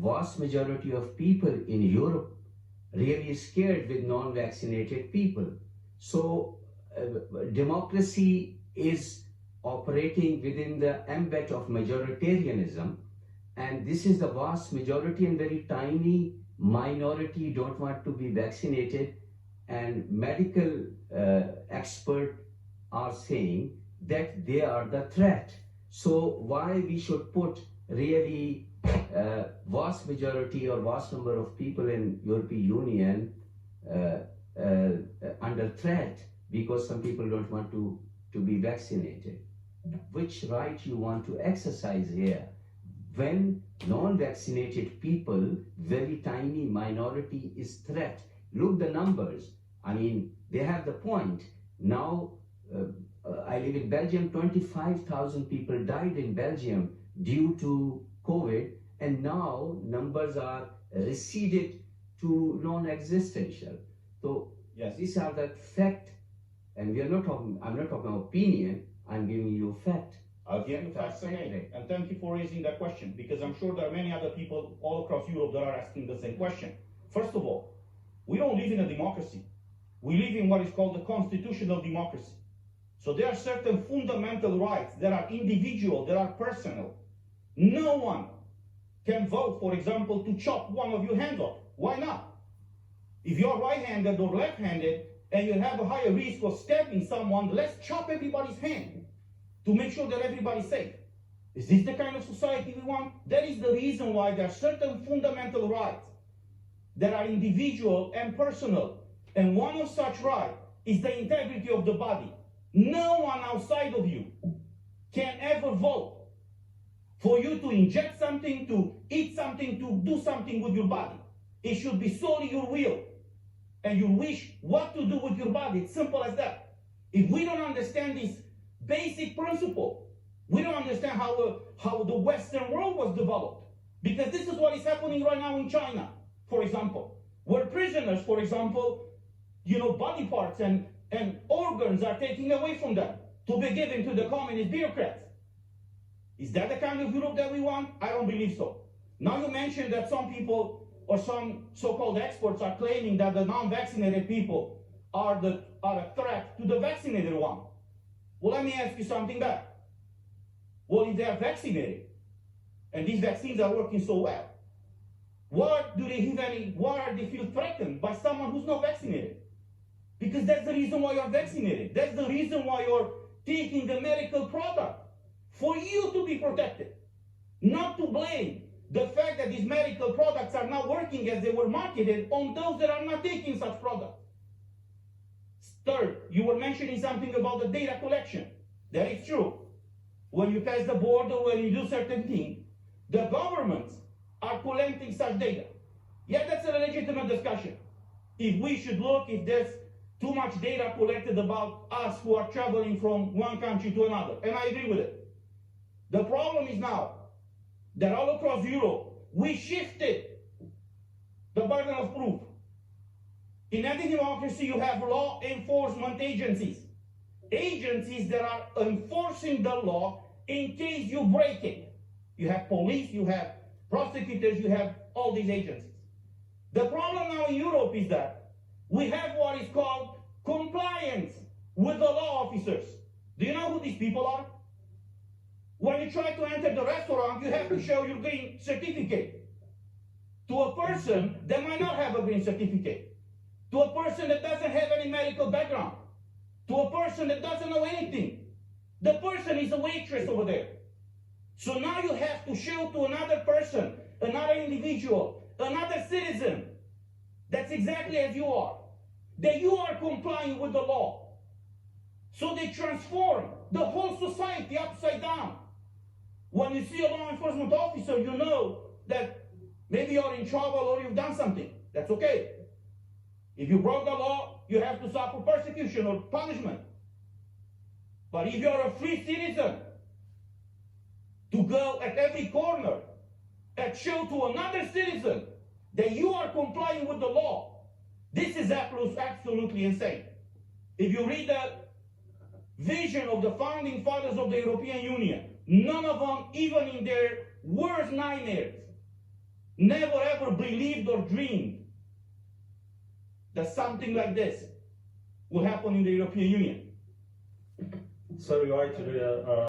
vast majority of people in Europe really scared with non-vaccinated people. So democracy is operating within the ambit of majoritarianism, and this is the vast majority, and very tiny minority don't want to be vaccinated, and medical experts are saying that they are the threat. So why we should put really vast majority or vast number of people in European Union under threat because some people don't want to be vaccinated? Which right you want to exercise here when non-vaccinated people, very tiny minority, is threat? Look the numbers. I mean, they have the point. Now, I live in Belgium, 25,000 people died in Belgium due to COVID, and now numbers are receded to non-existential. So yes, these are the fact, and we are not talking, I'm not talking opinion, I'm giving you fact. I'll give you facts again, and thank you for raising that question, because I'm sure there are many other people all across Europe that are asking the same question. First of all, we don't live in a democracy. We live in what is called a constitutional democracy. So there are certain fundamental rights that are individual, that are personal. No one can vote, for example, to chop one of your hands off. Why not? If you're right-handed or left-handed and you have a higher risk of stabbing someone, let's chop everybody's hand to make sure that everybody's safe. Is this the kind of society we want? That is the reason why there are certain fundamental rights that are individual and personal. And one of such rights is the integrity of the body. No one outside of you can ever vote for you to inject something, to eat something, to do something with your body. It should be solely your will and your wish what to do with your body. It's simple as that. If we don't understand this basic principle, we don't understand how the Western world was developed. Because this is what is happening right now in China, for example, where prisoners, for example, body parts and organs are taken away from them to be given to the communist bureaucrats. Is that the kind of Europe that we want? I don't believe so. Now you mentioned that some people or some so-called experts are claiming that the non-vaccinated people are a threat to the vaccinated one. Well, let me ask you something back. Well, if they are vaccinated and these vaccines are working so well, why are they feel threatened by someone who's not vaccinated? Because that's the reason why you're vaccinated. That's the reason why you're taking the medical product, for you to be protected. Not to blame the fact that these medical products are not working as they were marketed on those that are not taking such products. Third, you were mentioning something about the data collection. That is true. When you pass the border, when you do certain things, the governments are collecting such data. Yeah, that's a legitimate discussion. If we should look, if there's too much data collected about us who are traveling from one country to another, and I agree with it. The problem is now that all across Europe, we shifted the burden of proof. In any democracy, you have law enforcement agencies. Agencies that are enforcing the law in case you break it. You have police, you have prosecutors, you have all these agencies. The problem now in Europe is that we have what is called compliance with the law officers. Do you know who these people are? When you try to enter the restaurant, you have to show your green certificate. To a person that might not have a green certificate. To a person that doesn't have any medical background. To a person that doesn't know anything. The person is a waitress over there. So now you have to show to another person, another individual, another citizen, that's exactly as you are, that you are complying with the law. So they transform the whole society upside down. When you see a law enforcement officer, you know that maybe you're in trouble or you've done something. That's okay. If you broke the law, you have to suffer persecution or punishment. But if you're a free citizen, to go at every corner and show to another citizen that you are complying with the law, this is absolutely insane. If you read the vision of the founding fathers of the European Union, none of them, even in their worst nightmares, never ever believed or dreamed that something like this will happen in the European Union. So regarding to the